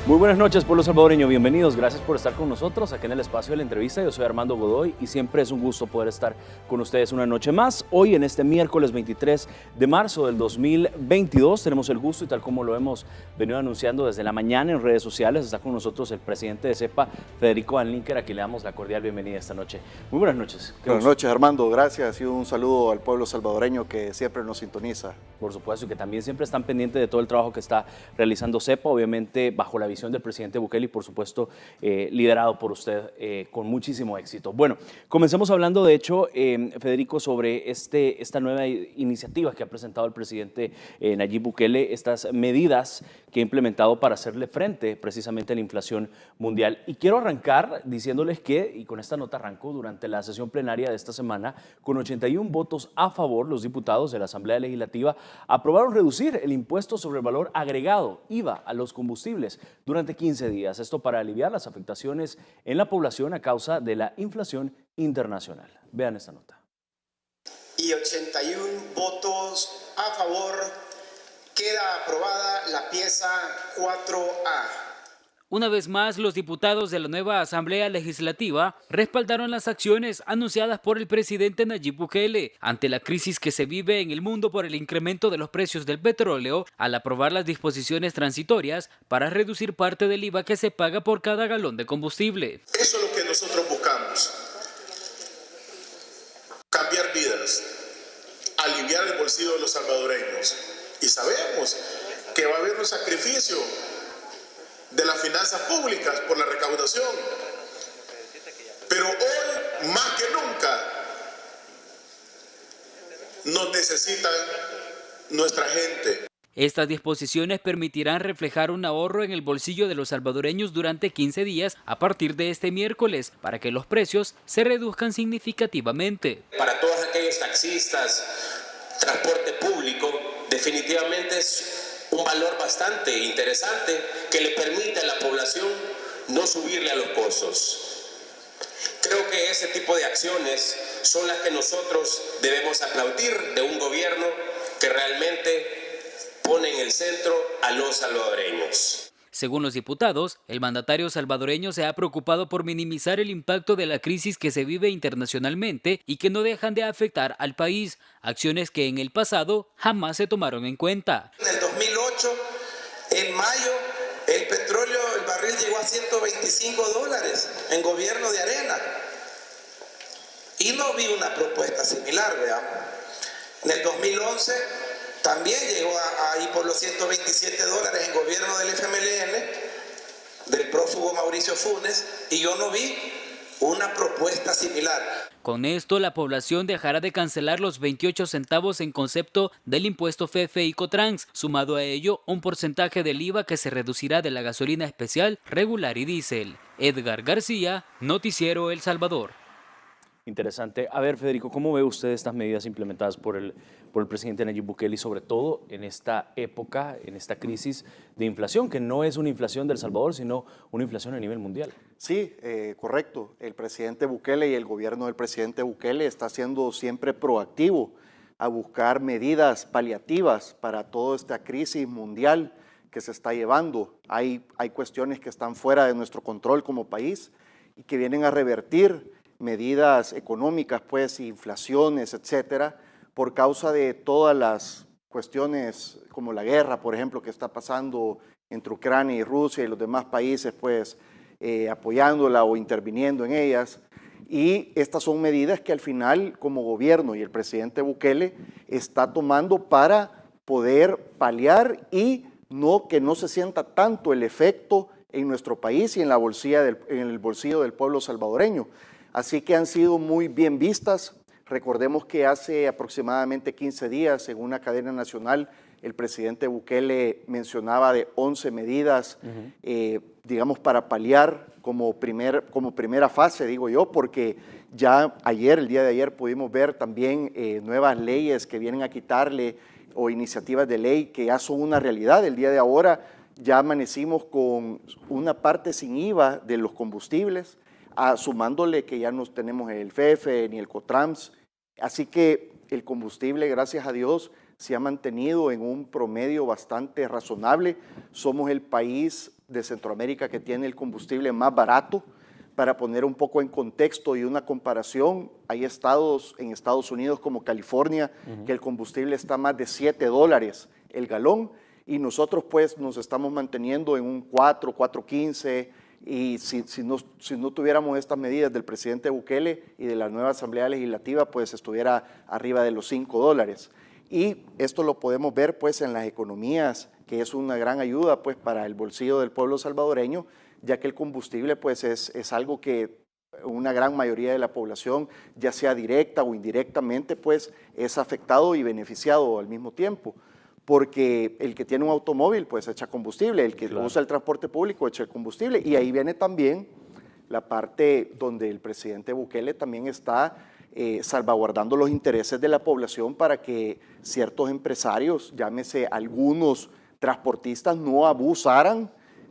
Muy buenas noches, pueblo salvadoreño, bienvenidos, gracias por estar con nosotros aquí en el espacio de la entrevista. Yo soy Armando Godoy y siempre es un gusto poder estar con ustedes una noche más. Hoy en este miércoles 23 de marzo del 2022 tenemos el gusto, y tal como lo hemos venido anunciando desde la mañana en redes sociales, está con nosotros el presidente de CEPA, Federico Van Linker, a quien le damos la cordial bienvenida esta noche. Muy buenas noches. Buenas noches, Armando, gracias y un saludo al pueblo salvadoreño que siempre nos sintoniza. Por supuesto, y que también siempre están pendientes de todo el trabajo que está realizando CEPA, obviamente bajo la visión del presidente Bukele y por supuesto liderado por usted con muchísimo éxito. Bueno, comencemos hablando de hecho, Federico, sobre esta nueva iniciativa que ha presentado el presidente Nayib Bukele, estas medidas que ha implementado para hacerle frente precisamente a la inflación mundial. Y quiero arrancar diciéndoles que, y con esta nota arranco, durante la sesión plenaria de esta semana, con 81 votos a favor, los diputados de la Asamblea Legislativa aprobaron reducir el impuesto sobre el valor agregado, IVA, a los combustibles durante 15 días. Esto para aliviar las afectaciones en la población a causa de la inflación internacional. Vean esta nota. Y 81 votos a favor, queda aprobada la pieza 4A. Una vez más, los diputados de la nueva Asamblea Legislativa respaldaron las acciones anunciadas por el presidente Nayib Bukele ante la crisis que se vive en el mundo por el incremento de los precios del petróleo, al aprobar las disposiciones transitorias para reducir parte del IVA que se paga por cada galón de combustible. Eso es lo que nosotros buscamos. Cambiar vidas, aliviar el bolsillo de los salvadoreños. Y sabemos que va a haber un sacrificio de las finanzas públicas por la recaudación. Pero hoy, más que nunca, nos necesitan nuestra gente. Estas disposiciones permitirán reflejar un ahorro en el bolsillo de los salvadoreños durante 15 días a partir de este miércoles, para que los precios se reduzcan significativamente. Para todos aquellos taxistas, transporte público, definitivamente es un valor bastante interesante que le permite a la población no subirle a los costos. Creo que ese tipo de acciones son las que nosotros debemos aplaudir de un gobierno que realmente pone en el centro a los salvadoreños. Según los diputados, el mandatario salvadoreño se ha preocupado por minimizar el impacto de la crisis que se vive internacionalmente y que no dejan de afectar al país, acciones que en el pasado jamás se tomaron en cuenta. En el 2008, en mayo, el petróleo, el barril llegó a $125 en gobierno de Arena. Y no vi una propuesta similar, ¿verdad? En el 2011 también llegó ahí por los $127 en gobierno del FMLN, del prófugo Mauricio Funes, y yo no vi una propuesta similar. Con esto, la población dejará de cancelar los 28 centavos en concepto del impuesto FEFE y Cotrans, sumado a ello un porcentaje del IVA que se reducirá de la gasolina especial, regular y diésel. Edgar García, Noticiero El Salvador. Interesante. A ver, Federico, ¿cómo ve usted estas medidas implementadas por el presidente Nayib Bukele y sobre todo en esta época, en esta crisis de inflación, que no es una inflación del Salvador, sino una inflación a nivel mundial? Sí, correcto. El presidente Bukele y el gobierno del presidente Bukele está siendo siempre proactivo a buscar medidas paliativas para toda esta crisis mundial que se está llevando. Hay cuestiones que están fuera de nuestro control como país y que vienen a revertir medidas económicas, pues, inflaciones, etcétera, por causa de todas las cuestiones como la guerra, por ejemplo, que está pasando entre Ucrania y Rusia y los demás países, pues, apoyándola o interviniendo en ellas. Y estas son medidas que al final, como gobierno y el presidente Bukele está tomando para poder paliar y que no se sienta tanto el efecto en nuestro país y en el bolsillo del pueblo salvadoreño. Así que han sido muy bien vistas. Recordemos que hace aproximadamente 15 días, en una cadena nacional, el presidente Bukele mencionaba de 11 medidas, digamos, para paliar como primera fase, digo yo, porque ya el día de ayer, pudimos ver también nuevas leyes que vienen a quitarle o iniciativas de ley que ya son una realidad. El día de ahora ya amanecimos con una parte sin IVA de los combustibles, sumándole que ya no tenemos el FEFE ni el Cotrans. Así que el combustible, gracias a Dios, se ha mantenido en un promedio bastante razonable. Somos el país de Centroamérica que tiene el combustible más barato. Para poner un poco en contexto y una comparación, hay estados en Estados Unidos como California que el combustible está más de $7 el galón y nosotros pues nos estamos manteniendo en un 4.15 y si no tuviéramos estas medidas del presidente Bukele y de la nueva Asamblea Legislativa pues estuviera arriba de los $5. Y esto lo podemos ver pues en las economías, que es una gran ayuda pues para el bolsillo del pueblo salvadoreño, ya que el combustible pues es algo que una gran mayoría de la población, ya sea directa o indirectamente, pues es afectado y beneficiado al mismo tiempo. Porque el que tiene un automóvil pues echa combustible, el que usa el transporte público echa el combustible. Y ahí viene también la parte donde el presidente Bukele también está salvaguardando los intereses de la población para que ciertos empresarios, llámese algunos transportistas, no abusaran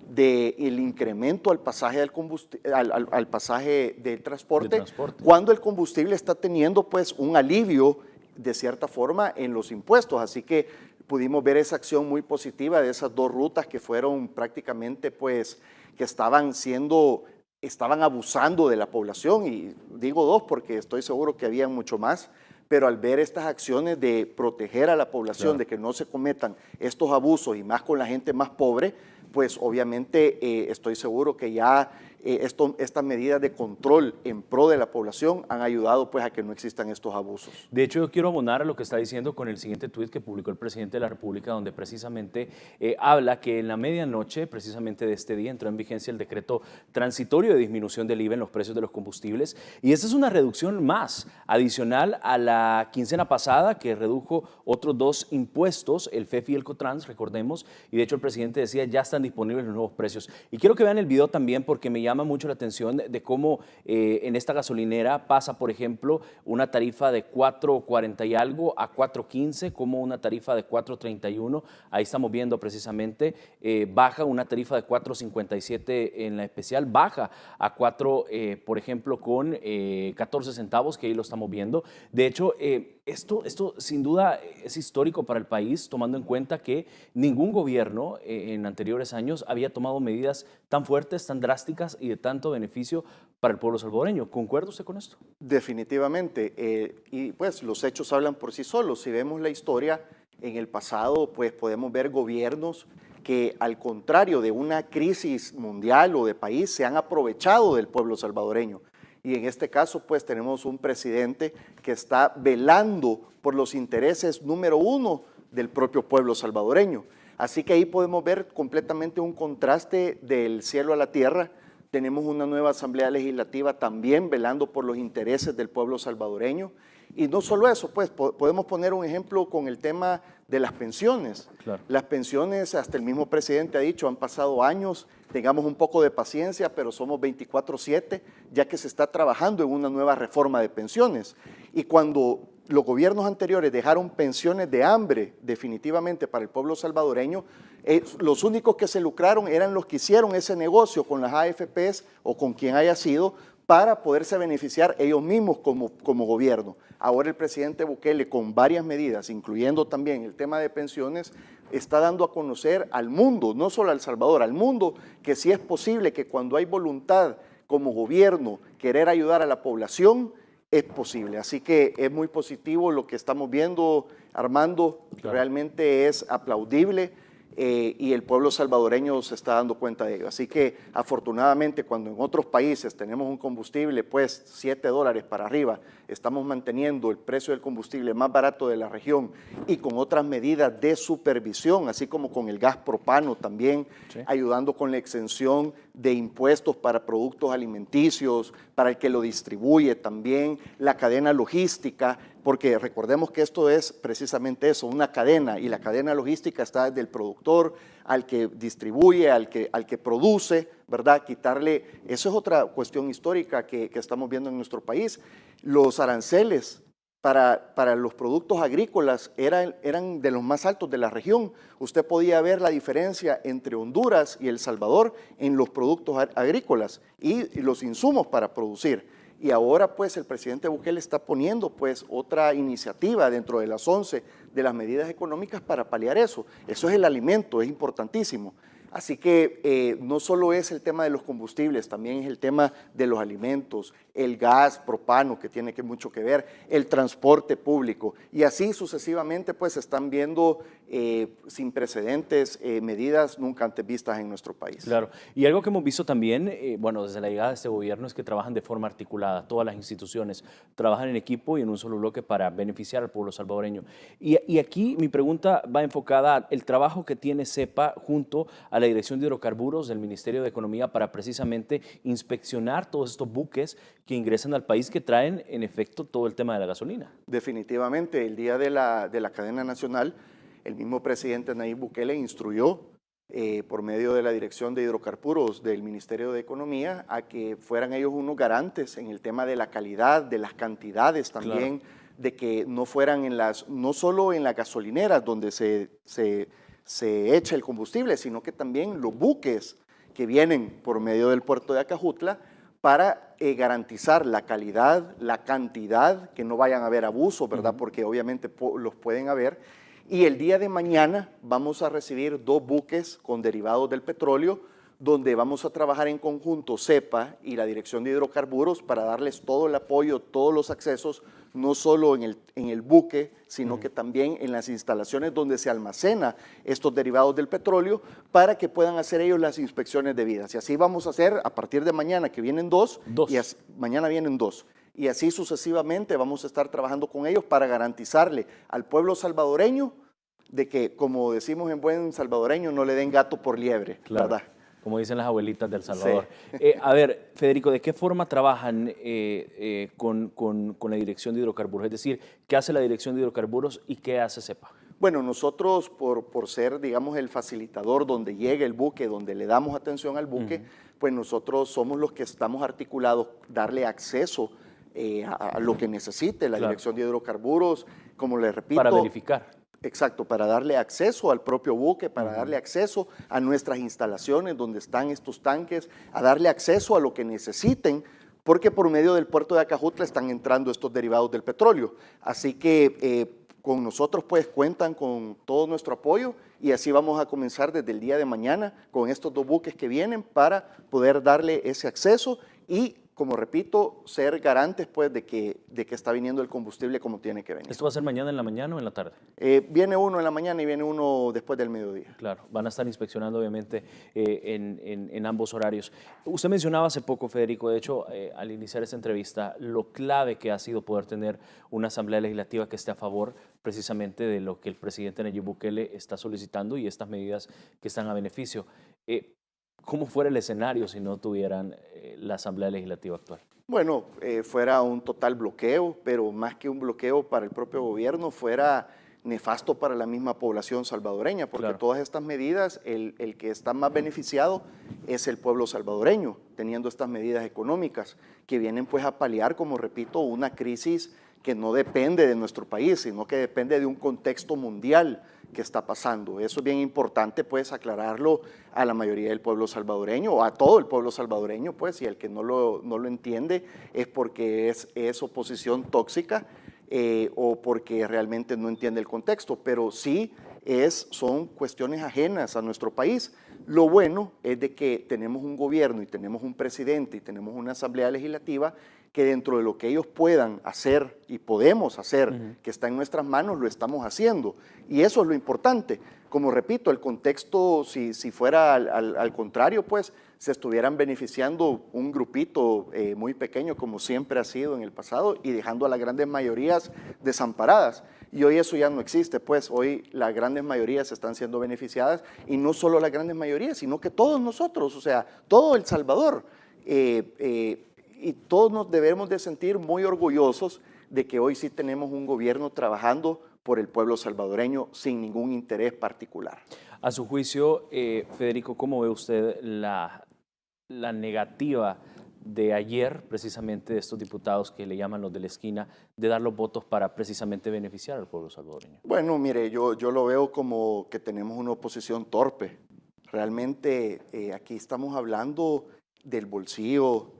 del incremento al pasaje al pasaje del transporte, cuando el combustible está teniendo pues un alivio de cierta forma en los impuestos. Así que pudimos ver esa acción muy positiva de esas dos rutas que fueron prácticamente pues que estaban abusando de la población, y digo dos porque estoy seguro que había mucho más, pero al ver estas acciones de proteger a la población, de que no se cometan estos abusos y más con la gente más pobre, pues obviamente estoy seguro que ya estas medidas de control en pro de la población han ayudado pues a que no existan estos abusos. De hecho, yo quiero abonar a lo que está diciendo con el siguiente tuit que publicó el presidente de la República, donde precisamente habla que en la medianoche, precisamente de este día, entró en vigencia el decreto transitorio de disminución del IVA en los precios de los combustibles, y esta es una reducción más adicional a la quincena pasada, que redujo otros dos impuestos, el FEF y el Cotrans, recordemos, y de hecho el presidente decía ya están disponibles los nuevos precios. Y quiero que vean el video también porque me llama mucho la atención de cómo en esta gasolinera pasa, por ejemplo, una tarifa de 4.40 y algo a 4.15, como una tarifa de 4.31, ahí estamos viendo precisamente, baja una tarifa de 4.57 en la especial, baja a 4, por ejemplo, con 14 centavos, que ahí lo estamos viendo. De hecho, esto sin duda es histórico para el país, tomando en cuenta que ningún gobierno en anteriores años había tomado medidas tan fuertes, tan drásticas y de tanto beneficio para el pueblo salvadoreño. ¿Concuerda usted con esto? Definitivamente, y pues los hechos hablan por sí solos. Si vemos la historia en el pasado, pues podemos ver gobiernos que al contrario de una crisis mundial o de país se han aprovechado del pueblo salvadoreño. Y en este caso, pues tenemos un presidente que está velando por los intereses número uno del propio pueblo salvadoreño. Así que ahí podemos ver completamente un contraste del cielo a la tierra. Tenemos una nueva Asamblea Legislativa también velando por los intereses del pueblo salvadoreño. Y no solo eso, pues podemos poner un ejemplo con el tema de las pensiones. Claro. Las pensiones, hasta el mismo presidente ha dicho, han pasado años, tengamos un poco de paciencia, pero somos 24/7, ya que se está trabajando en una nueva reforma de pensiones. Y cuando los gobiernos anteriores dejaron pensiones de hambre definitivamente para el pueblo salvadoreño, los únicos que se lucraron eran los que hicieron ese negocio con las AFPs o con quien haya sido, para poderse beneficiar ellos mismos como gobierno. Ahora el presidente Bukele, con varias medidas, incluyendo también el tema de pensiones, está dando a conocer al mundo, no solo a El Salvador, al mundo, que sí es posible que cuando hay voluntad como gobierno querer ayudar a la población, es posible. Así que es muy positivo lo que estamos viendo, Armando, claro. Realmente es aplaudible. Y el pueblo salvadoreño se está dando cuenta de ello. Así que afortunadamente cuando en otros países tenemos un combustible pues $7 para arriba, estamos manteniendo el precio del combustible más barato de la región y con otras medidas de supervisión, así como con el gas propano también, sí, ayudando con la exención de impuestos para productos alimenticios, para el que lo distribuye también, la cadena logística, porque recordemos que esto es precisamente eso, una cadena, y la cadena logística está desde el productor al que distribuye, al que produce, ¿verdad? Quitarle, eso es otra cuestión histórica que estamos viendo en nuestro país. Los aranceles para los productos agrícolas eran de los más altos de la región. Usted podía ver la diferencia entre Honduras y El Salvador en los productos agrícolas y los insumos para producir. Y ahora pues el presidente Bukele está poniendo pues otra iniciativa dentro de las 11 de las medidas económicas para paliar eso. Eso es el alimento, es importantísimo. Así que no solo es el tema de los combustibles, también es el tema de los alimentos, el gas propano que tiene mucho que ver, el transporte público y así sucesivamente pues se están viendo sin precedentes medidas nunca antes vistas en nuestro país. Claro, y algo que hemos visto también, bueno, desde la llegada de este gobierno es que trabajan de forma articulada, todas las instituciones trabajan en equipo y en un solo bloque para beneficiar al pueblo salvadoreño. Y aquí mi pregunta va enfocada al trabajo que tiene CEPA junto a la Dirección de Hidrocarburos del Ministerio de Economía para precisamente inspeccionar todos estos buques que ingresan al país que traen en efecto todo el tema de la gasolina. Definitivamente, el día de la cadena nacional, el mismo presidente Nayib Bukele instruyó por medio de la Dirección de Hidrocarburos del Ministerio de Economía a que fueran ellos unos garantes en el tema de la calidad, de las cantidades también, claro, de que no fueran no solo en las gasolineras donde se echa el combustible, sino que también los buques que vienen por medio del puerto de Acajutla para garantizar la calidad, la cantidad, que no vayan a haber abusos, ¿verdad? Porque obviamente los pueden haber. Y el día de mañana vamos a recibir 2 buques con derivados del petróleo, donde vamos a trabajar en conjunto CEPA y la Dirección de Hidrocarburos para darles todo el apoyo, todos los accesos, no solo en el buque, sino que también en las instalaciones donde se almacena estos derivados del petróleo, para que puedan hacer ellos las inspecciones debidas. Y así vamos a hacer a partir de mañana, que vienen 2, y mañana vienen 2. Y así sucesivamente vamos a estar trabajando con ellos para garantizarle al pueblo salvadoreño de que, como decimos en buen salvadoreño, no le den gato por liebre, claro, ¿verdad? Como dicen las abuelitas del Salvador. Sí. A ver, Federico, ¿de qué forma trabajan con la Dirección de Hidrocarburos? Es decir, ¿qué hace la Dirección de Hidrocarburos y qué hace CEPA? Bueno, nosotros por ser, digamos, el facilitador donde llegue el buque, donde le damos atención al buque, pues nosotros somos los que estamos articulados, darle acceso a lo que necesite la Dirección de Hidrocarburos, como le repito. Para verificar. Exacto, para darle acceso al propio buque, para darle acceso a nuestras instalaciones donde están estos tanques, a darle acceso a lo que necesiten, porque por medio del puerto de Acajutla están entrando estos derivados del petróleo. Así que con nosotros pues cuentan con todo nuestro apoyo y así vamos a comenzar desde el día de mañana con estos 2 buques que vienen para poder darle ese acceso y, como repito, ser garantes pues de que está viniendo el combustible como tiene que venir. ¿Esto va a ser mañana en la mañana o en la tarde? Viene uno en la mañana y viene uno después del mediodía. Claro, van a estar inspeccionando obviamente en ambos horarios. Usted mencionaba hace poco, Federico, de hecho, al iniciar esta entrevista, lo clave que ha sido poder tener una asamblea legislativa que esté a favor precisamente de lo que el presidente Nayib Bukele está solicitando y estas medidas que están a beneficio. ¿Cómo fuera el escenario si no tuvieran la Asamblea Legislativa actual? Bueno, fuera un total bloqueo, pero más que un bloqueo para el propio gobierno, fuera nefasto para la misma población salvadoreña, porque claro, todas estas medidas, el que está más beneficiado es el pueblo salvadoreño, teniendo estas medidas económicas que vienen pues a paliar, como repito, una crisis que no depende de nuestro país, sino que depende de un contexto mundial que está pasando. Eso es bien importante, pues, aclararlo a la mayoría del pueblo salvadoreño, o a todo el pueblo salvadoreño, pues, y el que no lo entiende es porque es oposición tóxica o porque realmente no entiende el contexto, pero sí son cuestiones ajenas a nuestro país. Lo bueno es de que tenemos un gobierno y tenemos un presidente y tenemos una asamblea legislativa que dentro de lo que ellos puedan hacer y podemos hacer, que está en nuestras manos, lo estamos haciendo. Y eso es lo importante. Como repito, el contexto, si fuera al contrario, pues se estuvieran beneficiando un grupito muy pequeño, como siempre ha sido en el pasado, y dejando a las grandes mayorías desamparadas. Y hoy eso ya no existe, pues hoy las grandes mayorías están siendo beneficiadas, y no solo las grandes mayorías, sino que todos nosotros, o sea, todo El Salvador. Y todos nos debemos de sentir muy orgullosos de que hoy sí tenemos un gobierno trabajando por el pueblo salvadoreño sin ningún interés particular. A su juicio, Federico, ¿cómo ve usted la negativa de ayer, precisamente de estos diputados que le llaman los de la esquina, de dar los votos para precisamente beneficiar al pueblo salvadoreño? Bueno, mire, yo lo veo como que tenemos una oposición torpe. Realmente aquí estamos hablando del bolsillo,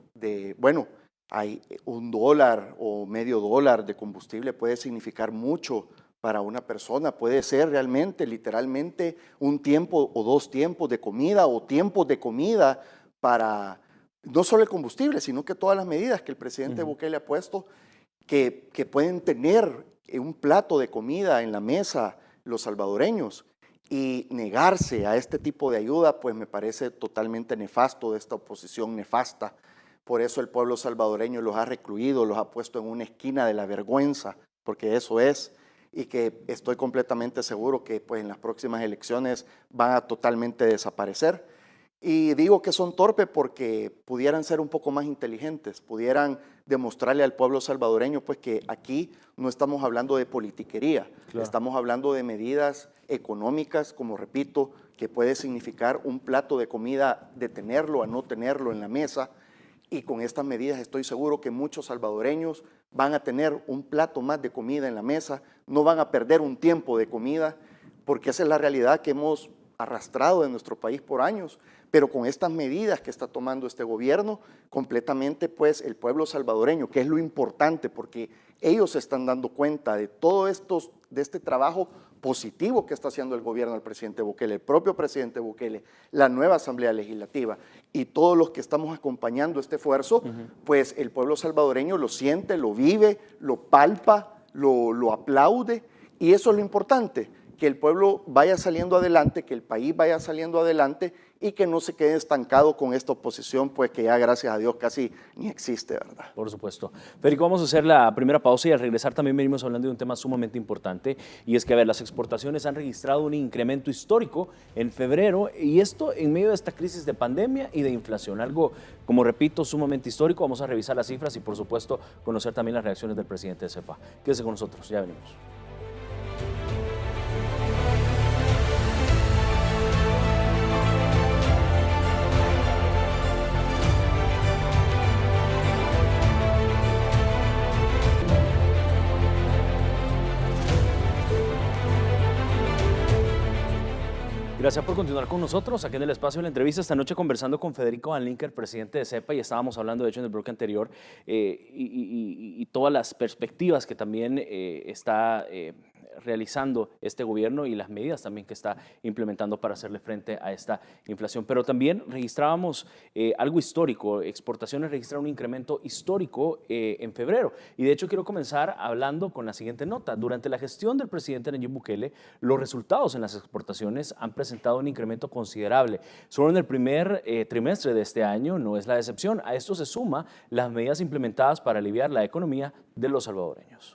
bueno, hay $1 o medio dólar de combustible puede significar mucho para una persona. Puede ser realmente, literalmente, un tiempo o 2 tiempos de comida o tiempos de comida para no solo el combustible, sino que todas las medidas que el presidente Bukele ha puesto que pueden tener un plato de comida en la mesa los salvadoreños. Y negarse a este tipo de ayuda, pues me parece totalmente nefasto de esta oposición nefasta. Por eso el pueblo salvadoreño los ha recluido, los ha puesto en una esquina de la vergüenza, porque eso es, y que estoy completamente seguro que pues, en las próximas elecciones van a totalmente desaparecer. Y digo que son torpes porque pudieran ser un poco más inteligentes, pudieran demostrarle al pueblo salvadoreño pues, que aquí no estamos hablando de politiquería, claro. Estamos hablando de medidas económicas, como repito, que puede significar un plato de comida de tenerlo a no tenerlo en la mesa. Y con estas medidas estoy seguro que muchos salvadoreños van a tener un plato más de comida en la mesa, no van a perder un tiempo de comida, porque esa es la realidad que hemos arrastrado en nuestro país por años. Pero con estas medidas que está tomando este gobierno, completamente pues el pueblo salvadoreño, que es lo importante, porque ellos se están dando cuenta de todo de este trabajo positivo que está haciendo el gobierno del presidente Bukele, el propio presidente Bukele, la nueva Asamblea Legislativa y todos los que estamos acompañando este esfuerzo, pues el pueblo salvadoreño lo siente, lo vive, lo palpa, lo aplaude, y eso es lo importante, que el pueblo vaya saliendo adelante, que el país vaya saliendo adelante y que no se quede estancado con esta oposición, pues que ya gracias a Dios casi ni existe, ¿verdad? Por supuesto. Federico, vamos a hacer la primera pausa y al regresar también venimos hablando de un tema sumamente importante, y es que, a ver, las exportaciones han registrado un incremento histórico en febrero, y esto en medio de esta crisis de pandemia y de inflación, algo, como repito, sumamente histórico. Vamos a revisar las cifras y, por supuesto, conocer también las reacciones del presidente de CEPA. Quédese con nosotros, ya venimos. Gracias por continuar con nosotros aquí en el espacio de la entrevista. Esta noche conversando con Federico Van Linker, presidente de CEPA, y estábamos hablando, de hecho, en el bloque anterior, y todas las perspectivas que también está realizando este gobierno y las medidas también que está implementando para hacerle frente a esta inflación. Pero también registrábamos algo histórico. Exportaciones registraron un incremento histórico en febrero. Y de hecho quiero comenzar hablando con la siguiente nota. Durante la gestión del presidente Nayib Bukele, los resultados en las exportaciones han presentado un incremento considerable. Solo en el primer trimestre de este año no es la excepción. A esto se suma las medidas implementadas para aliviar la economía de los salvadoreños.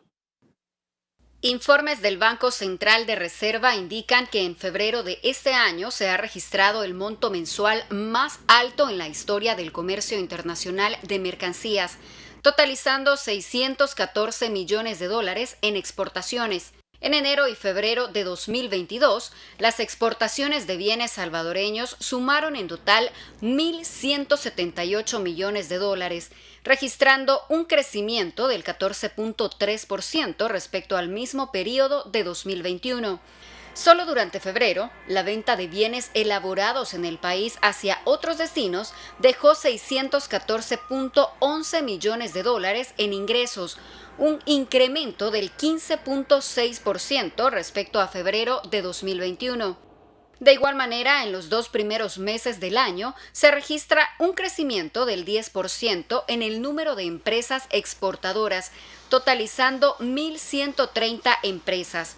Informes del Banco Central de Reserva indican que en febrero de este año se ha registrado el monto mensual más alto en la historia del comercio internacional de mercancías, totalizando 614 millones de dólares en exportaciones. En enero y febrero de 2022, las exportaciones de bienes salvadoreños sumaron en total 1.178 millones de dólares, registrando un crecimiento del 14.3% respecto al mismo periodo de 2021. Solo durante febrero, la venta de bienes elaborados en el país hacia otros destinos dejó 614.11 millones de dólares en ingresos, un incremento del 15.6% respecto a febrero de 2021. De igual manera, en los 2 primeros meses del año se registra un crecimiento del 10% en el número de empresas exportadoras, totalizando 1.130 empresas.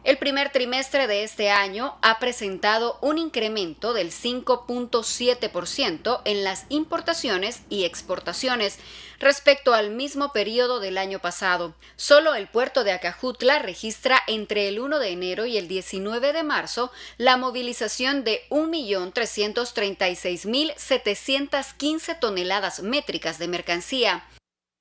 El primer trimestre de este año ha presentado un incremento del 5.7% en las importaciones y exportaciones respecto al mismo periodo del año pasado. Solo el puerto de Acajutla registra entre el 1 de enero y el 19 de marzo la movilización de 1.336.715 toneladas métricas de mercancía.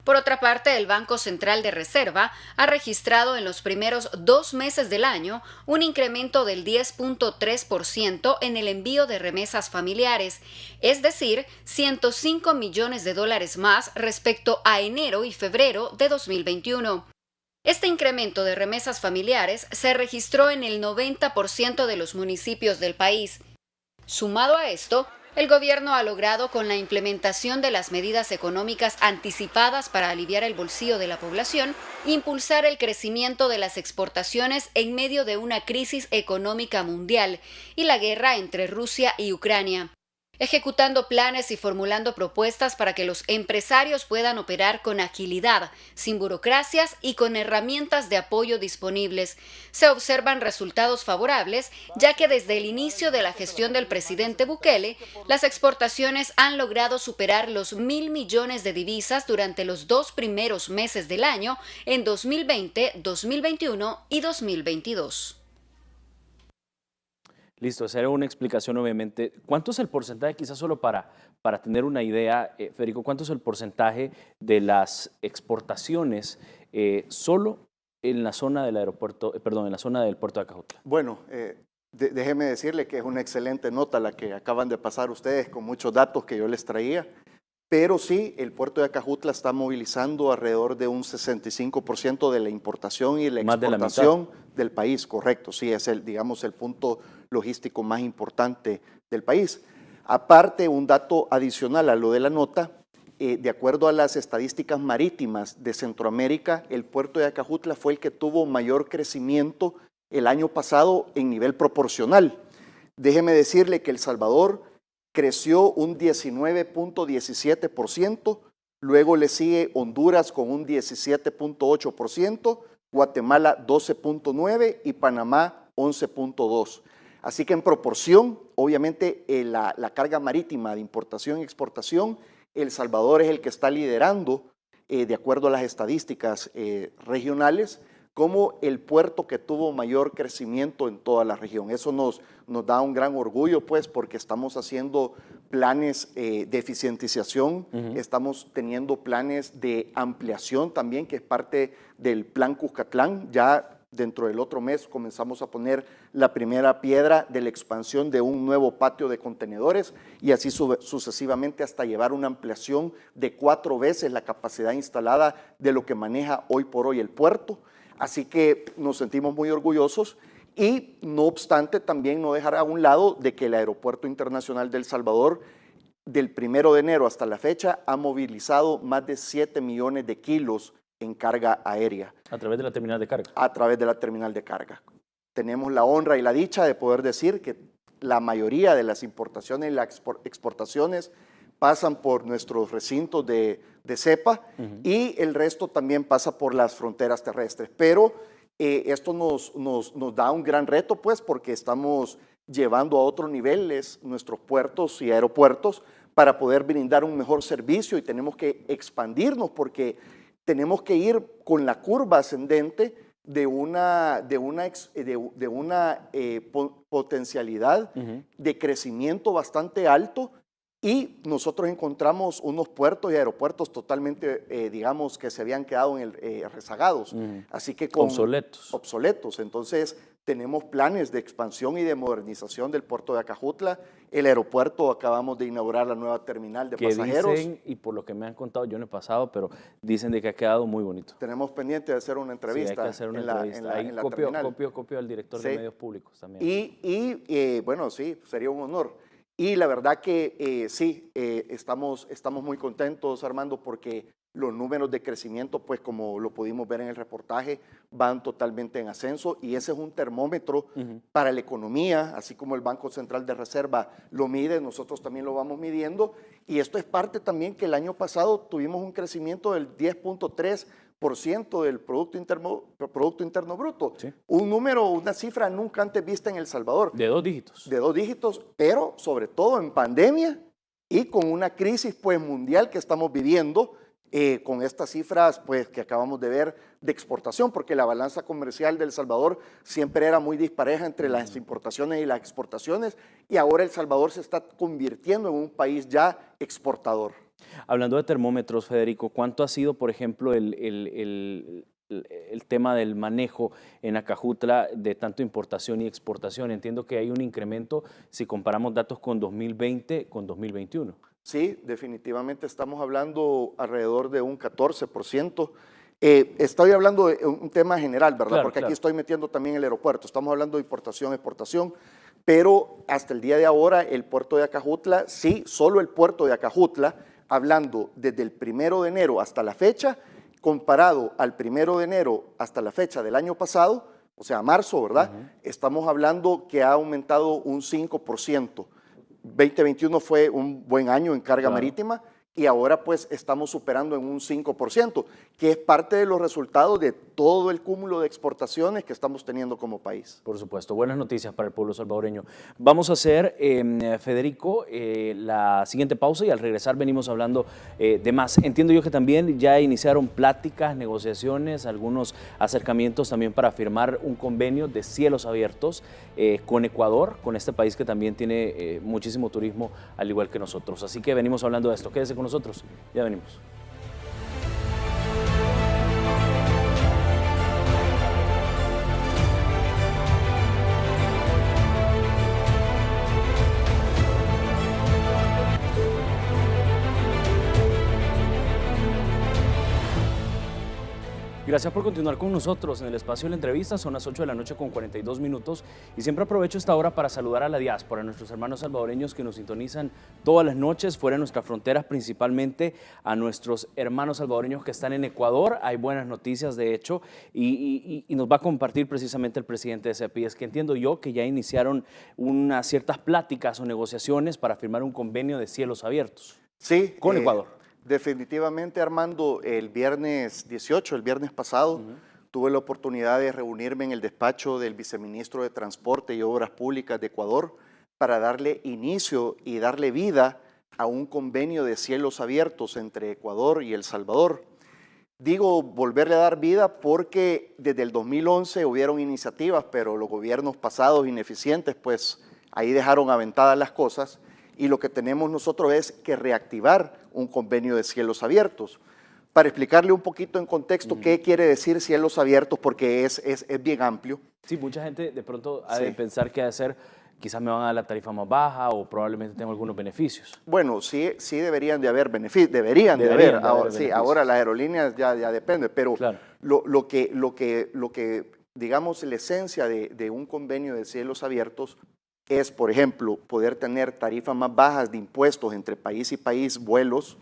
Por otra parte, el Banco Central de Reserva ha registrado en los primeros 2 meses del año un incremento del 10.3% en el envío de remesas familiares, es decir, 105 millones de dólares más respecto a enero y febrero de 2021. Este incremento de remesas familiares se registró en el 90% de los municipios del país. Sumado a esto, El gobierno ha logrado, con la implementación de las medidas económicas anticipadas para aliviar el bolsillo de la población, impulsar el crecimiento de las exportaciones en medio de una crisis económica mundial y la guerra entre Rusia y Ucrania, ejecutando planes y formulando propuestas para que los empresarios puedan operar con agilidad, sin burocracias y con herramientas de apoyo disponibles. Se observan resultados favorables, ya que desde el inicio de la gestión del presidente Bukele, las exportaciones han logrado superar los 1.000 millones de divisas durante los 2 primeros meses del año en 2020, 2021 y 2022. Listo, esa era una explicación obviamente. ¿Cuánto es el porcentaje, quizás solo para tener una idea, Federico, cuánto es el porcentaje de las exportaciones solo en la zona del aeropuerto, en la zona del puerto de Acajutla? Bueno, déjeme decirle que es una excelente nota la que acaban de pasar ustedes con muchos datos que yo les traía, pero sí, el puerto de Acajutla está movilizando alrededor de un 65% de la importación y la exportación del país, correcto, sí, es digamos, el punto logístico más importante del país. Aparte, un dato adicional a lo de la nota, de acuerdo a las estadísticas marítimas de Centroamérica, el puerto de Acajutla fue el que tuvo mayor crecimiento el año pasado en nivel proporcional. Déjeme decirle que El Salvador creció un 19.17%, luego le sigue Honduras con un 17.8%, Guatemala 12.9% y Panamá 11.2%. Así que en proporción, obviamente la carga marítima de importación y exportación, El Salvador es el que está liderando, de acuerdo a las estadísticas regionales, como el puerto que tuvo mayor crecimiento en toda la región. Eso nos da un gran orgullo, pues, porque estamos haciendo planes de eficientización, estamos teniendo planes de ampliación también, que es parte del Plan Cuscatlán. Ya dentro del otro mes comenzamos a poner la primera piedra de la expansión de un nuevo patio de contenedores y así sucesivamente hasta llevar una ampliación de 4 veces la capacidad instalada de lo que maneja hoy por hoy el puerto. Así que nos sentimos muy orgullosos y no obstante también no dejar a un lado de que el Aeropuerto Internacional de El Salvador del 1 de enero hasta la fecha ha movilizado más de 7 millones de kilos en carga aérea. ¿A través de la terminal de carga? A través de la terminal de carga. Tenemos la honra y la dicha de poder decir que la mayoría de las importaciones y las exportaciones pasan por nuestros recintos de cepa y el resto también pasa por las fronteras terrestres. Pero esto nos da un gran reto, pues, porque estamos llevando a otros niveles nuestros puertos y aeropuertos para poder brindar un mejor servicio y tenemos que expandirnos porque tenemos que ir con la curva ascendente de una potencialidad de crecimiento bastante alto y nosotros encontramos unos puertos y aeropuertos totalmente, digamos, que se habían quedado rezagados. Así que obsoletos. Entonces, tenemos planes de expansión y de modernización del puerto de Acajutla. El aeropuerto, acabamos de inaugurar la nueva terminal de pasajeros. Dicen, y por lo que me han contado, yo no he pasado, pero dicen de que ha quedado muy bonito. Tenemos pendiente de hacer una entrevista. Sí, hay que hacer una entrevista. En la terminal. Copio al director de medios públicos también. Y bueno, sí, sería un honor. Y la verdad que sí, estamos muy contentos, Armando, porque los números de crecimiento, pues como lo pudimos ver en el reportaje, van totalmente en ascenso y ese es un termómetro para la economía, así como el Banco Central de Reserva lo mide, nosotros también lo vamos midiendo y esto es parte también que el año pasado tuvimos un crecimiento del 10.3% del Producto Interno Bruto. Sí. Una cifra nunca antes vista en El Salvador. De 2 dígitos. De 2 dígitos, pero sobre todo en pandemia y con una crisis pues mundial que estamos viviendo, con estas cifras pues, que acabamos de ver de exportación, porque la balanza comercial de El Salvador siempre era muy dispareja entre las importaciones y las exportaciones, y ahora El Salvador se está convirtiendo en un país ya exportador. Hablando de termómetros, Federico, ¿cuánto ha sido, por ejemplo, el tema del manejo en Acajutla de tanto importación y exportación? Entiendo que hay un incremento si comparamos datos con 2020 con 2021. Sí, definitivamente estamos hablando alrededor de un 14%. Estoy hablando de un tema general, ¿verdad? Claro, porque aquí estoy metiendo también el aeropuerto. Estamos hablando de importación, exportación, pero hasta el día de ahora el puerto de Acajutla, sí, solo el puerto de Acajutla, hablando desde el 1 de enero hasta la fecha, comparado al 1 de enero hasta la fecha del año pasado, o sea, marzo, ¿verdad? Estamos hablando que ha aumentado un 5%. 2021 fue un buen año en carga marítima y ahora pues estamos superando en un 5%, que es parte de los resultados de todo el cúmulo de exportaciones que estamos teniendo como país. Por supuesto, buenas noticias para el pueblo salvadoreño. Vamos a hacer, Federico, la siguiente pausa y al regresar venimos hablando de más. Entiendo yo que también ya iniciaron pláticas, negociaciones, algunos acercamientos también para firmar un convenio de cielos abiertos con Ecuador, con este país que también tiene muchísimo turismo, al igual que nosotros. Así que venimos hablando de esto. Quédese con nosotros, ya venimos. Gracias por continuar con nosotros en el espacio de la entrevista. Son las 8 de la noche con 42 minutos y siempre aprovecho esta hora para saludar a la diáspora, a nuestros hermanos salvadoreños que nos sintonizan todas las noches fuera de nuestras fronteras, principalmente a nuestros hermanos salvadoreños que están en Ecuador. Hay buenas noticias, de hecho, y nos va a compartir precisamente el presidente de CEPI. Es que entiendo yo que ya iniciaron unas ciertas pláticas o negociaciones para firmar un convenio de cielos abiertos. Sí, con Ecuador. Definitivamente, Armando, el viernes 18, el viernes pasado, tuve la oportunidad de reunirme en el despacho del viceministro de Transporte y Obras Públicas de Ecuador para darle inicio y darle vida a un convenio de cielos abiertos entre Ecuador y El Salvador. Digo volverle a dar vida porque desde el 2011 hubieron iniciativas, pero los gobiernos pasados ineficientes, pues ahí dejaron aventadas las cosas. Y lo que tenemos nosotros es que reactivar un convenio de cielos abiertos. Para explicarle un poquito en contexto qué quiere decir cielos abiertos, porque es bien amplio. Sí, mucha gente de pronto ha de pensar que ha de ser, quizás me van a dar la tarifa más baja o probablemente tengo algunos beneficios. Bueno, sí deberían de haber beneficios, deberían de haber. Ahora, sí, ahora las aerolíneas ya depende, pero claro, lo que digamos la esencia de un convenio de cielos abiertos es, por ejemplo, poder tener tarifas más bajas de impuestos entre país y país, vuelos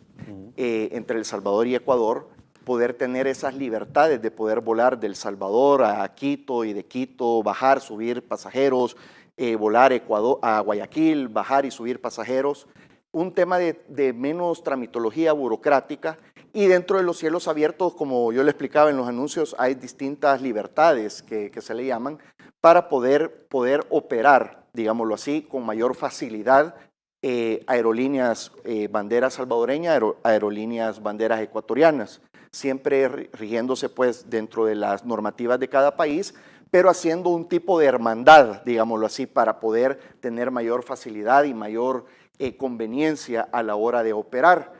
entre El Salvador y Ecuador, poder tener esas libertades de poder volar de El Salvador a Quito y de Quito bajar, subir pasajeros, volar a Guayaquil, bajar y subir pasajeros, un tema de menos tramitología burocrática. Y dentro de los cielos abiertos, como yo le explicaba en los anuncios, hay distintas libertades que se le llaman para poder operar, digámoslo así, con mayor facilidad aerolíneas banderas salvadoreñas, aerolíneas banderas ecuatorianas, siempre rigiéndose pues dentro de las normativas de cada país, pero haciendo un tipo de hermandad, digámoslo así, para poder tener mayor facilidad y mayor conveniencia a la hora de operar.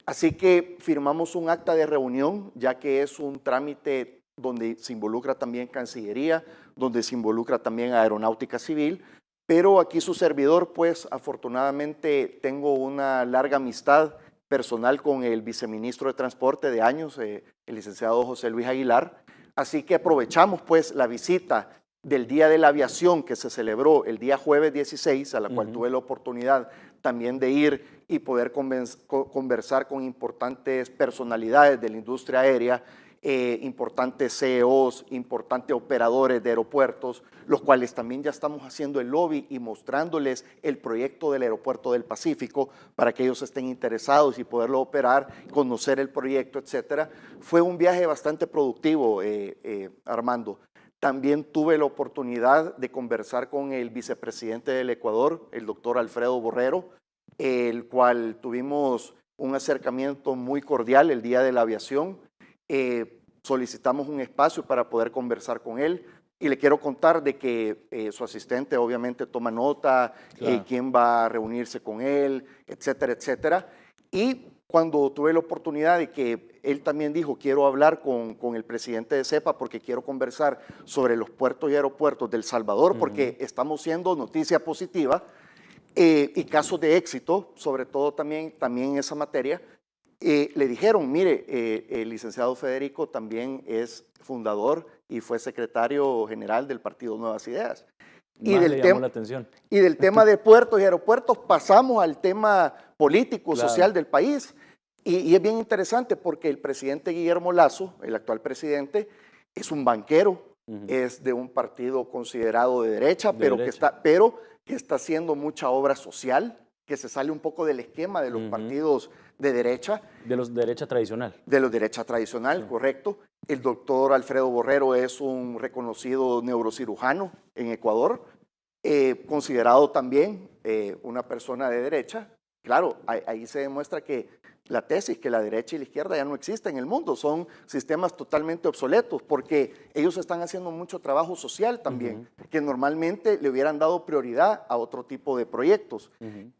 Así que firmamos un acta de reunión, ya que es un trámite donde se involucra también Cancillería, donde se involucra también Aeronáutica Civil, pero aquí su servidor, pues afortunadamente tengo una larga amistad personal con el viceministro de Transporte de años, el licenciado José Luis Aguilar, así que aprovechamos pues la visita del Día de la Aviación que se celebró el día jueves 16, a la cual tuve la oportunidad también de ir y poder conversar con importantes personalidades de la industria aérea, importantes CEOs, importantes operadores de aeropuertos, los cuales también ya estamos haciendo el lobby y mostrándoles el proyecto del Aeropuerto del Pacífico para que ellos estén interesados y poderlo operar, conocer el proyecto, etcétera. Fue un viaje bastante productivo, Armando. También tuve la oportunidad de conversar con el vicepresidente del Ecuador, el doctor Alfredo Borrero, el cual tuvimos un acercamiento muy cordial el Día de la Aviación. Solicitamos un espacio para poder conversar con él y le quiero contar de que su asistente obviamente toma nota, quién va a reunirse con él, etcétera, etcétera. Y cuando tuve la oportunidad de que él también dijo, quiero hablar con el presidente de CEPA porque quiero conversar sobre los puertos y aeropuertos del Salvador, porque estamos siendo noticia positiva y casos de éxito, sobre todo también en esa materia. Le dijeron, mire, el licenciado Federico también es fundador y fue secretario general del partido Nuevas Ideas. Y Más del, le llamó la atención. y del tema de puertos y aeropuertos pasamos al tema político, Claro. social del país. Y es bien interesante porque el presidente Guillermo Lasso, el actual presidente, es un banquero, es de un partido considerado de derecha, De pero, derecha. que está haciendo mucha obra social, que se sale un poco del esquema de los partidos de derecha. De los de derecha tradicional. De los derecha tradicional, correcto. El doctor Alfredo Borrero es un reconocido neurocirujano en Ecuador, considerado también una persona de derecha. Claro, ahí se demuestra que la tesis que la derecha y la izquierda ya no existen en el mundo, son sistemas totalmente obsoletos porque ellos están haciendo mucho trabajo social también, que normalmente le hubieran dado prioridad a otro tipo de proyectos.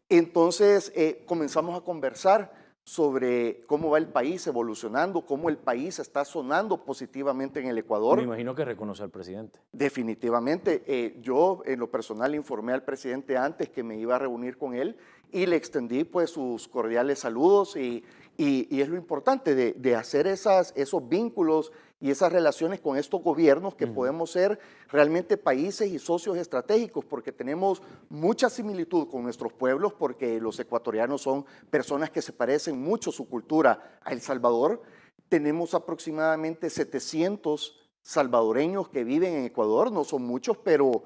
Entonces comenzamos a conversar sobre cómo va el país evolucionando, cómo el país está sonando positivamente en el Ecuador. Me imagino que reconoce al presidente. Definitivamente. Yo en lo personal informé al presidente antes que me iba a reunir con él y le extendí pues sus cordiales saludos y es lo importante de hacer esos vínculos y esas relaciones con estos gobiernos que podemos ser realmente países y socios estratégicos porque tenemos mucha similitud con nuestros pueblos porque los ecuatorianos son personas que se parecen mucho su cultura a El Salvador. Tenemos aproximadamente 700 salvadoreños que viven en Ecuador, no son muchos, pero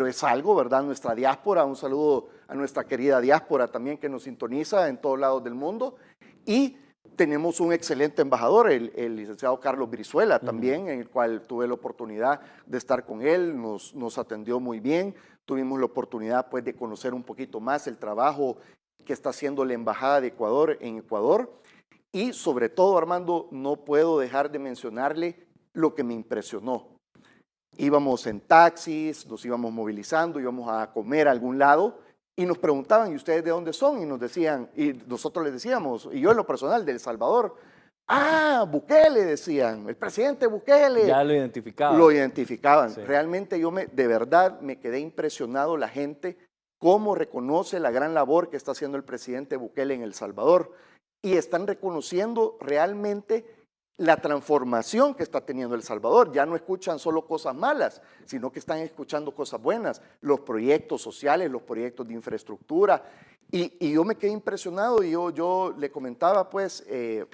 es algo, ¿verdad? Nuestra diáspora, un saludo a nuestra querida diáspora también que nos sintoniza en todos lados del mundo. Y tenemos un excelente embajador, el licenciado Carlos Brizuela también, en el cual tuve la oportunidad de estar con él, nos atendió muy bien, tuvimos la oportunidad pues de conocer un poquito más el trabajo que está haciendo la Embajada de Ecuador en Ecuador. Y sobre todo, Armando, no puedo dejar de mencionarle lo que me impresionó. Íbamos en taxis, nos íbamos movilizando, íbamos a comer a algún lado y nos preguntaban, ¿y ustedes de dónde son? Y nos decían, y nosotros les decíamos, y yo en lo personal, de El Salvador, ¡ah, Bukele! Decían, el presidente Bukele. Ya lo identificaban. Lo identificaban. Sí. Realmente de verdad me quedé impresionado la gente, cómo reconoce la gran labor que está haciendo el presidente Bukele en El Salvador y están reconociendo realmente la transformación que está teniendo El Salvador. Ya no escuchan solo cosas malas, sino que están escuchando cosas buenas, los proyectos sociales, los proyectos de infraestructura. Y yo me quedé impresionado y yo le comentaba pues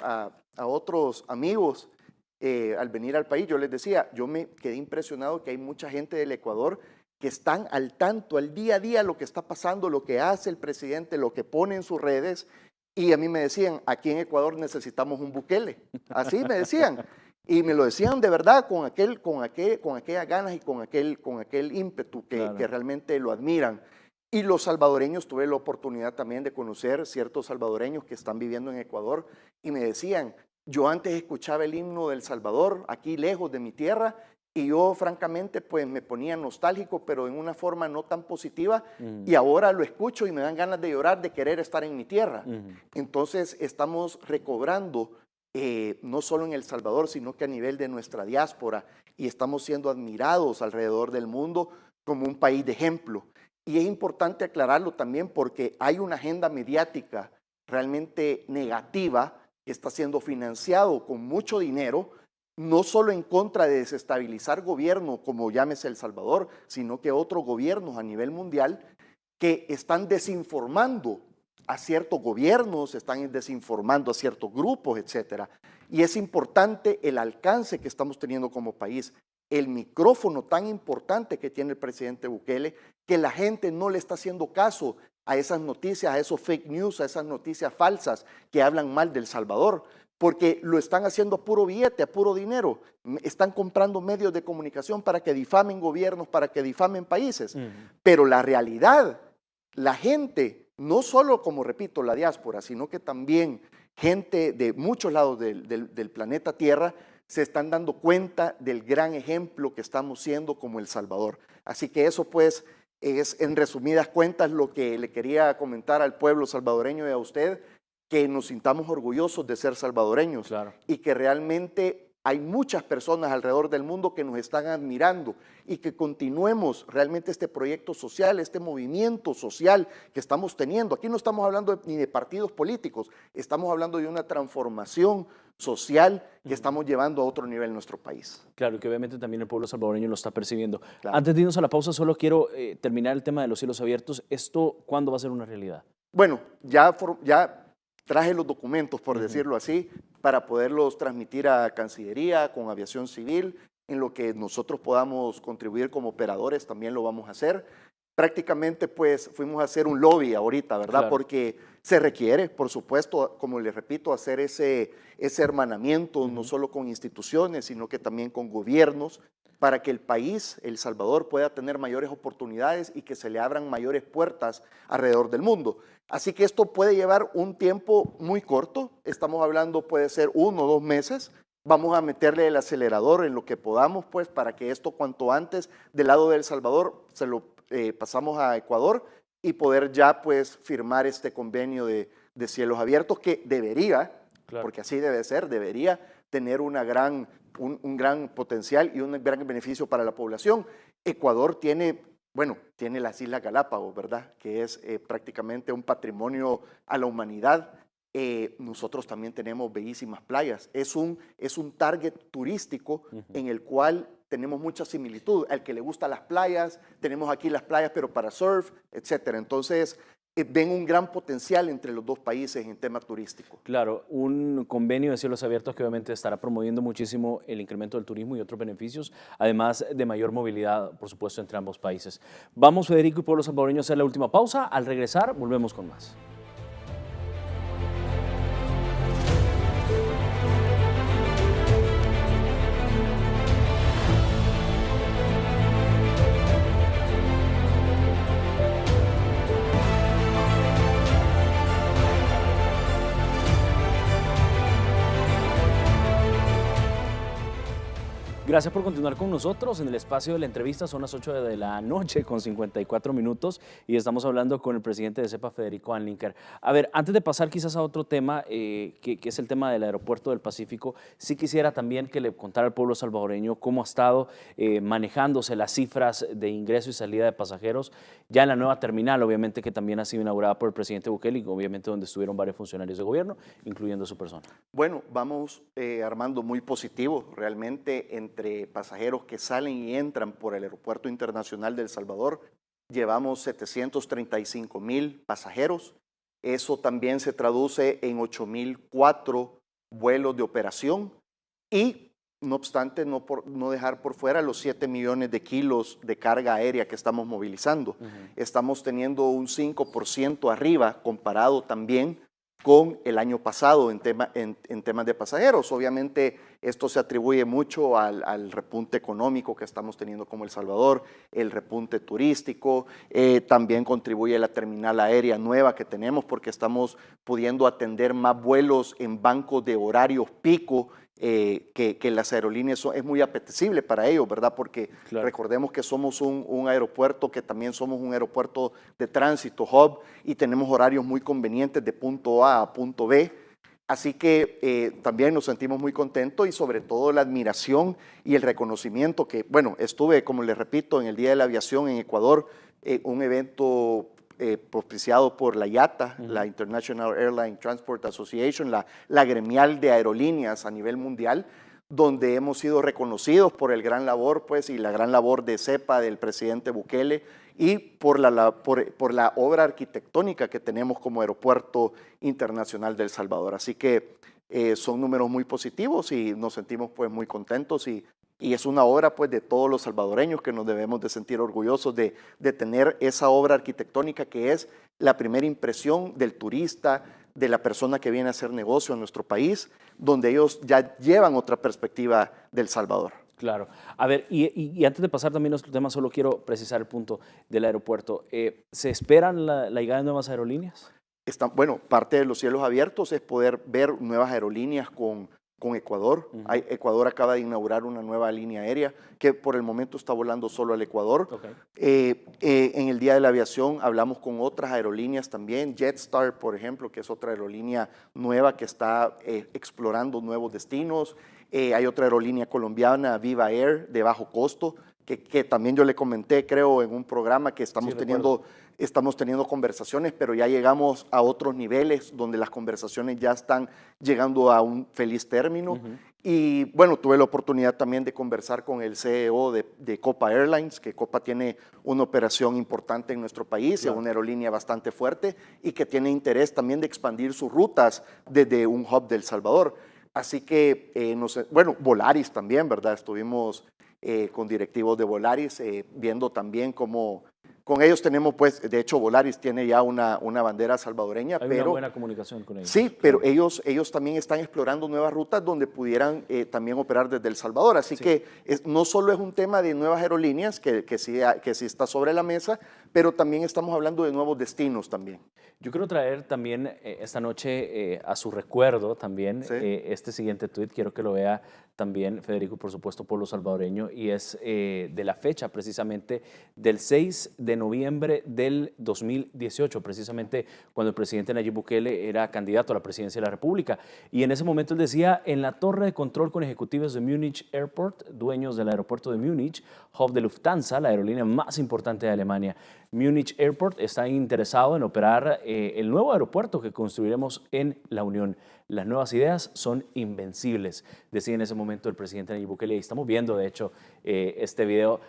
a otros amigos al venir al país, yo les decía, yo me quedé impresionado que hay mucha gente del Ecuador que están al tanto, al día a día lo que está pasando, lo que hace el presidente, lo que pone en sus redes. Y a mí me decían, aquí en Ecuador necesitamos un Bukele. Así me decían. Y me lo decían de verdad con aquellas ganas y con aquel ímpetu que realmente lo admiran. Y los salvadoreños, tuve la oportunidad también de conocer ciertos salvadoreños que están viviendo en Ecuador y me decían, yo antes escuchaba el himno del Salvador aquí lejos de mi tierra y yo francamente pues me ponía nostálgico, pero en una forma no tan positiva y ahora lo escucho y me dan ganas de llorar, de querer estar en mi tierra. Entonces estamos recobrando no solo en El Salvador, sino que a nivel de nuestra diáspora y estamos siendo admirados alrededor del mundo como un país de ejemplo. Y es importante aclararlo también porque hay una agenda mediática realmente negativa que está siendo financiado con mucho dinero, no solo en contra de desestabilizar gobierno como llámese El Salvador, sino que otros gobiernos a nivel mundial que están desinformando a ciertos gobiernos, están desinformando a ciertos grupos, etc. Y es importante el alcance que estamos teniendo como país, el micrófono tan importante que tiene el presidente Bukele, que la gente no le está haciendo caso a esas noticias, a esos fake news, a esas noticias falsas que hablan mal de El Salvador, porque lo están haciendo a puro billete, a puro dinero. Están comprando medios de comunicación para que difamen gobiernos, para que difamen países. Pero la realidad, la gente, no solo, como repito, la diáspora, sino que también gente de muchos lados del planeta Tierra, se están dando cuenta del gran ejemplo que estamos siendo como El Salvador. Así que eso pues es en resumidas cuentas lo que le quería comentar al pueblo salvadoreño y a usted, que nos sintamos orgullosos de ser salvadoreños y que realmente hay muchas personas alrededor del mundo que nos están admirando y que continuemos realmente este proyecto social, este movimiento social que estamos teniendo. Aquí no estamos hablando ni de partidos políticos, estamos hablando de una transformación social que estamos llevando a otro nivel en nuestro país. Claro, y que obviamente también el pueblo salvadoreño lo está percibiendo. Claro. Antes de irnos a la pausa, solo quiero terminar el tema de los cielos abiertos. ¿Esto cuándo va a ser una realidad? Bueno, ya traje los documentos, por decirlo así, para poderlos transmitir a Cancillería, con Aviación Civil. En lo que nosotros podamos contribuir como operadores, también lo vamos a hacer. Prácticamente, pues, fuimos a hacer un lobby ahorita, ¿verdad? Claro. Porque se requiere, por supuesto, como les repito, hacer ese hermanamiento, no solo con instituciones, sino que también con gobiernos, para que el país, El Salvador, pueda tener mayores oportunidades y que se le abran mayores puertas alrededor del mundo. Así que esto puede llevar un tiempo muy corto, estamos hablando puede ser 1 o 2 meses. Vamos a meterle el acelerador en lo que podamos, pues, para que esto cuanto antes, del lado de El Salvador, se lo pasamos a Ecuador y poder ya, pues, firmar este convenio de cielos abiertos que debería, Claro. porque así debe ser, debería tener un gran potencial y un gran beneficio para la población. Ecuador tiene las Islas Galápagos, ¿verdad? Que es prácticamente un patrimonio a la humanidad. Nosotros también tenemos bellísimas playas. Es un target turístico en el cual tenemos mucha similitud. Al que le gustan las playas, tenemos aquí las playas, pero para surf, etcétera. Entonces, ven un gran potencial entre los dos países en tema turístico. Claro, un convenio de cielos abiertos que obviamente estará promoviendo muchísimo el incremento del turismo y otros beneficios, además de mayor movilidad, por supuesto, entre ambos países. Vamos, Federico y pueblo salvadoreño, a hacer la última pausa. Al regresar, volvemos con más. Gracias por continuar con nosotros en el espacio de la entrevista. Son las 8 de la noche con 54 minutos y estamos hablando con el presidente de CEPA, Federico Anliker. A ver, antes de pasar quizás a otro tema, que es el tema del aeropuerto del Pacífico, sí quisiera también que le contara al pueblo salvadoreño cómo ha estado manejándose las cifras de ingreso y salida de pasajeros ya en la nueva terminal, obviamente que también ha sido inaugurada por el presidente Bukele y obviamente donde estuvieron varios funcionarios de gobierno, incluyendo su persona. Bueno, vamos Armando, muy positivo realmente entre pasajeros que salen y entran por el Aeropuerto Internacional de El Salvador. Llevamos 735,000 pasajeros. Eso también se traduce en 8,004 vuelos de operación y, no obstante, no dejar por fuera los 7 millones de kilos de carga aérea que estamos movilizando. Estamos teniendo un 5% arriba comparado también con el año pasado en temas de pasajeros. Obviamente esto se atribuye mucho al repunte económico que estamos teniendo como El Salvador, el repunte turístico, también contribuye la terminal aérea nueva que tenemos porque estamos pudiendo atender más vuelos en bancos de horarios pico que las aerolíneas es muy apetecible para ellos, ¿verdad? Porque claro, recordemos que somos un aeropuerto que también somos un aeropuerto de tránsito, hub, y tenemos horarios muy convenientes de punto A a punto B. Así que también nos sentimos muy contentos y sobre todo la admiración y el reconocimiento que, bueno, estuve, como les repito, en el Día de la Aviación en Ecuador, un evento propiciado por la IATA, la International Airline Transport Association, la gremial de aerolíneas a nivel mundial, donde hemos sido reconocidos por el gran labor, pues, y la gran labor de CEPA, del presidente Bukele, y por la obra arquitectónica que tenemos como Aeropuerto Internacional de El Salvador. Así que son números muy positivos y nos sentimos, pues, muy contentos y es una obra, pues, de todos los salvadoreños que nos debemos de sentir orgullosos de tener esa obra arquitectónica que es la primera impresión del turista, de la persona que viene a hacer negocio en nuestro país, donde ellos ya llevan otra perspectiva del Salvador. Claro. A ver, y antes de pasar también a otro tema, solo quiero precisar el punto del aeropuerto. ¿Se esperan la llegada de nuevas aerolíneas? Bueno, parte de los cielos abiertos es poder ver nuevas aerolíneas con Ecuador. Ecuador acaba de inaugurar una nueva línea aérea que por el momento está volando solo al Ecuador. En el Día de la Aviación hablamos con otras aerolíneas también, Jetstar, por ejemplo, que es otra aerolínea nueva que está explorando nuevos destinos. Hay otra aerolínea colombiana, Viva Air, de bajo costo, que también yo le comenté, creo, en un programa que estamos teniendo conversaciones, pero ya llegamos a otros niveles donde las conversaciones ya están llegando a un feliz término. Y bueno, tuve la oportunidad también de conversar con el CEO de Copa Airlines, que Copa tiene una operación importante en nuestro país, es una aerolínea bastante fuerte y que tiene interés también de expandir sus rutas desde un hub de El Salvador. Así que, bueno, Volaris también, ¿verdad? Estuvimos con directivos de Volaris, viendo también cómo, con ellos tenemos, pues, de hecho Volaris tiene ya una bandera salvadoreña. Hay una buena comunicación con ellos. Sí, pero ellos también están explorando nuevas rutas donde pudieran también operar desde El Salvador. Así que no solo es un tema de nuevas aerolíneas, que sí está sobre la mesa, pero también estamos hablando de nuevos destinos también. Yo quiero traer también esta noche a su recuerdo también este siguiente tuit. Quiero que lo vea también Federico y por supuesto pueblo salvadoreño, y es de la fecha precisamente del 6 de noviembre del 2018, precisamente cuando el presidente Nayib Bukele era candidato a la presidencia de la República. Y en ese momento él decía: en la torre de control con ejecutivos de Munich Airport, dueños del aeropuerto de Múnich, hub de Lufthansa, la aerolínea más importante de Alemania. Munich Airport está interesado en operar el nuevo aeropuerto que construiremos en la Unión. Las nuevas ideas son invencibles, decía en ese momento el presidente Nayib Bukele. Y estamos viendo, de hecho, este video.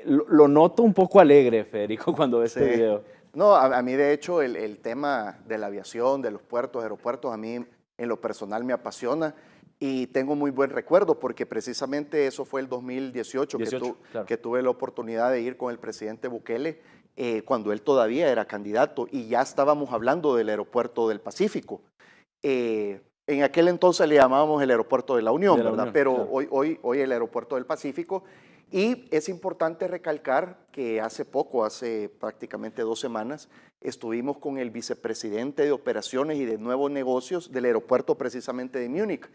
Lo noto un poco alegre, Federico, cuando ve este video. No, a mí de hecho el tema de la aviación, de los puertos, aeropuertos, a mí en lo personal me apasiona. Y tengo muy buen recuerdo porque precisamente eso fue el 2018 que tuve la oportunidad de ir con el presidente Bukele cuando él todavía era candidato y ya estábamos hablando del aeropuerto del Pacífico. En aquel entonces le llamábamos el aeropuerto de la Unión, ¿verdad? Pero hoy el aeropuerto del Pacífico. Y es importante recalcar que hace prácticamente 2 semanas, estuvimos con el vicepresidente de operaciones y de nuevos negocios del aeropuerto precisamente de Múnich.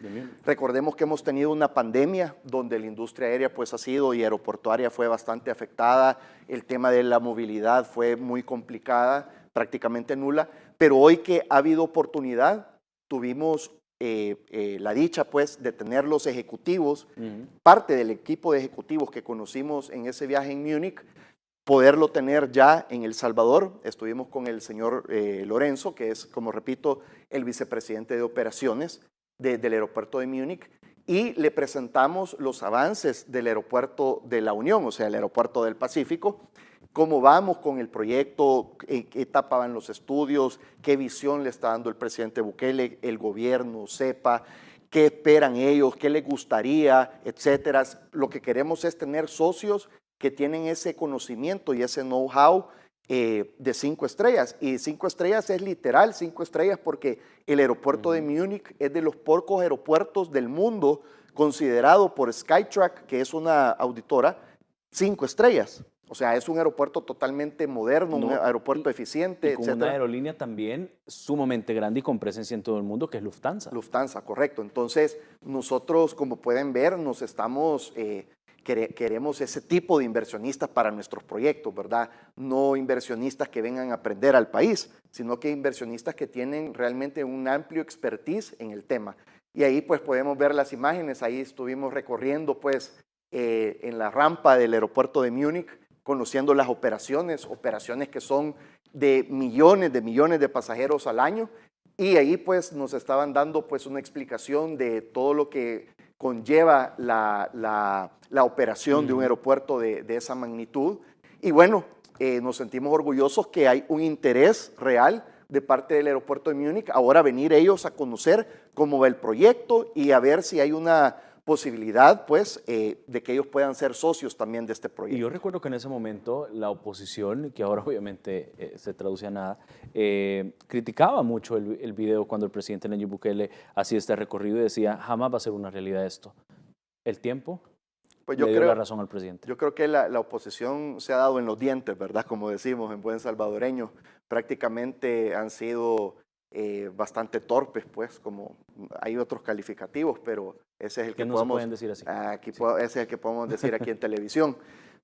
Recordemos que hemos tenido una pandemia donde la industria aérea pues ha sido y aeroportuaria fue bastante afectada, el tema de la movilidad fue muy complicada, prácticamente nula, pero hoy que ha habido oportunidad, tuvimos la dicha pues de tener los ejecutivos, parte del equipo de ejecutivos que conocimos en ese viaje en Múnich, poderlo tener ya en El Salvador. Estuvimos con el señor Lorenzo, que es, como repito, el vicepresidente de operaciones del aeropuerto de Múnich, y le presentamos los avances del aeropuerto de la Unión, o sea, el aeropuerto del Pacífico, cómo vamos con el proyecto, en qué etapa van los estudios, qué visión le está dando el presidente Bukele, el gobierno, CEPA, qué esperan ellos, qué les gustaría, etcétera. Lo que queremos es tener socios que tienen ese conocimiento y ese know-how de 5 estrellas. Y 5 estrellas es literal 5 estrellas porque el aeropuerto de Múnich es de los pocos aeropuertos del mundo considerado por Skytrack, que es una auditora, 5 estrellas. O sea, es un aeropuerto totalmente moderno, un aeropuerto eficiente, y con una aerolínea también sumamente grande y con presencia en todo el mundo, que es Lufthansa. Lufthansa, correcto. Entonces, nosotros, como pueden ver, queremos ese tipo de inversionistas para nuestros proyectos, ¿verdad? No inversionistas que vengan a aprender al país, sino que inversionistas que tienen realmente un amplio expertise en el tema. Y ahí pues podemos ver las imágenes, ahí estuvimos recorriendo pues en la rampa del aeropuerto de Múnich, conociendo las operaciones que son de millones de pasajeros al año, y ahí pues nos estaban dando pues una explicación de todo lo que conlleva la operación de un aeropuerto de esa magnitud. Y bueno, nos sentimos orgullosos que hay un interés real de parte del aeropuerto de Múnich, ahora venir ellos a conocer cómo va el proyecto y a ver si hay una posibilidad, pues, de que ellos puedan ser socios también de este proyecto. Y yo recuerdo que en ese momento la oposición, que ahora obviamente se traduce a nada, criticaba mucho el video cuando el presidente Nayib Bukele hacía este recorrido y decía: jamás va a ser una realidad esto. ¿El tiempo pues le dio la razón al presidente? Yo creo que la oposición se ha dado en los dientes, ¿verdad? Como decimos en buen salvadoreño, prácticamente han sido bastante torpes, pues, como hay otros calificativos, pero ese es el que no podemos se pueden decir así. Ese es el que podemos decir aquí en televisión.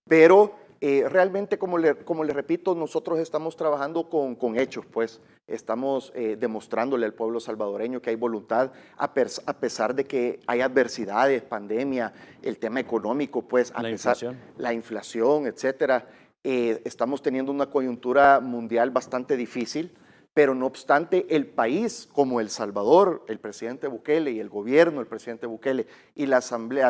Pero Realmente, como le repito, nosotros estamos trabajando con hechos, pues estamos demostrándole al pueblo salvadoreño que hay voluntad, a pesar de que hay adversidades, pandemia, el tema económico, pues la inflación, etcétera. Estamos teniendo una coyuntura mundial bastante difícil, pero no obstante, el país como El Salvador, el presidente Bukele y el gobierno del presidente Bukele y la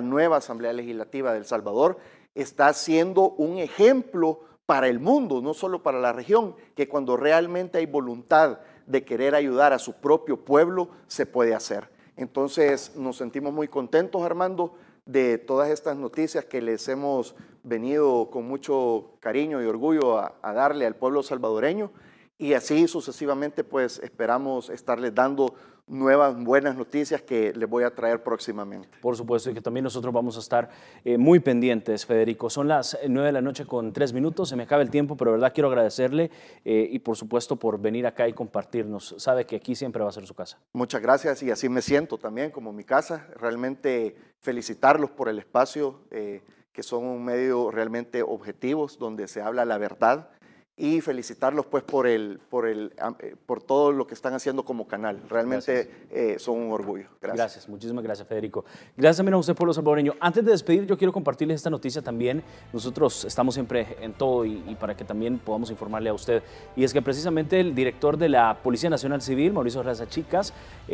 nueva Asamblea Legislativa de El Salvador está siendo un ejemplo para el mundo, no solo para la región, que cuando realmente hay voluntad de querer ayudar a su propio pueblo, se puede hacer. Entonces, nos sentimos muy contentos, Armando, de todas estas noticias que les hemos venido con mucho cariño y orgullo a darle al pueblo salvadoreño, y así sucesivamente, pues esperamos estarles dando nuevas buenas noticias que les voy a traer próximamente. Por supuesto, y que también nosotros vamos a estar muy pendientes, Federico. Son las 9 de la noche con 3 minutos, se me acaba el tiempo, pero de verdad quiero agradecerle y por supuesto por venir acá y compartirnos. Sabe que aquí siempre va a ser su casa. Muchas gracias, y así me siento también como mi casa. Realmente felicitarlos por el espacio, que son un medio realmente objetivos, donde se habla la verdad, y felicitarlos pues por todo lo que están haciendo como canal. Realmente son un orgullo. Gracias, muchísimas gracias, Federico. Gracias también a usted, pueblo salvadoreño. Antes de despedir, yo quiero compartirles esta noticia también. Nosotros estamos siempre en todo y para que también podamos informarle a usted. Y es que precisamente el director de la Policía Nacional Civil, Mauricio Raza Chicas,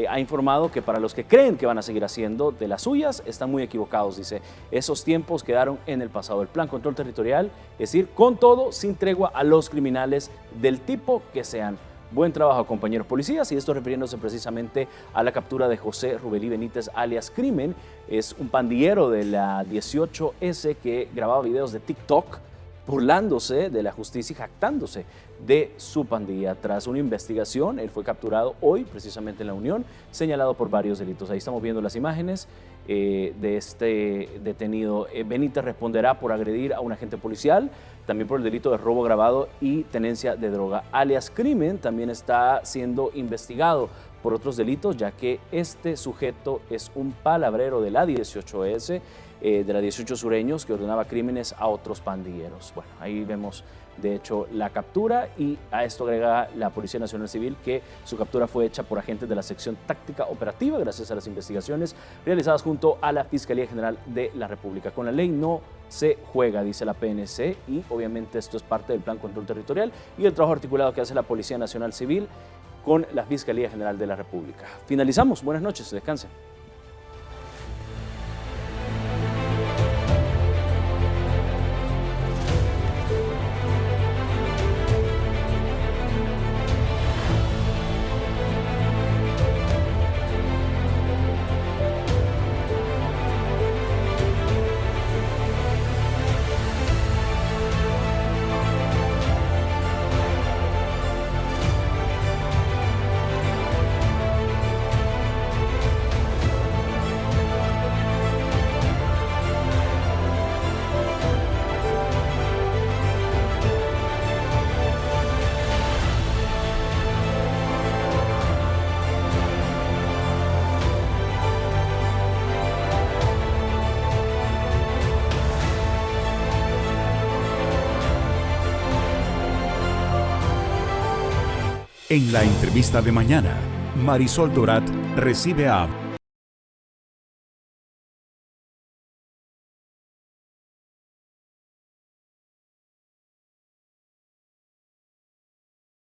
ha informado que para los que creen que van a seguir haciendo de las suyas, están muy equivocados. Dice, esos tiempos quedaron en el pasado. El plan control territorial, es decir, con todo, sin tregua a los criminales del tipo que sean. Buen trabajo, compañeros policías, y esto refiriéndose precisamente a la captura de José Rubelí Benítez, alias Crimen. Es un pandillero de la 18S que grababa videos de TikTok burlándose de la justicia y jactándose de su pandilla. Tras una investigación, él fue capturado hoy, precisamente en La Unión, señalado por varios delitos. Ahí estamos viendo las imágenes de este detenido. Benítez responderá por agredir a un agente policial, también por el delito de robo agravado y tenencia de droga. Alias Crimen también está siendo investigado por otros delitos, ya que este sujeto es un palabrero de la 18S, de la 18 Sureños, que ordenaba crímenes a otros pandilleros. Bueno, ahí vemos de hecho la captura, y a esto agrega la Policía Nacional Civil que su captura fue hecha por agentes de la sección táctica operativa gracias a las investigaciones realizadas junto a la Fiscalía General de la República. Con la ley no se juega, dice la PNC, y obviamente esto es parte del Plan Control Territorial y el trabajo articulado que hace la Policía Nacional Civil con la Fiscalía General de la República. Finalizamos. Buenas noches, descansen. En la entrevista de mañana, Marisol Dorat recibe a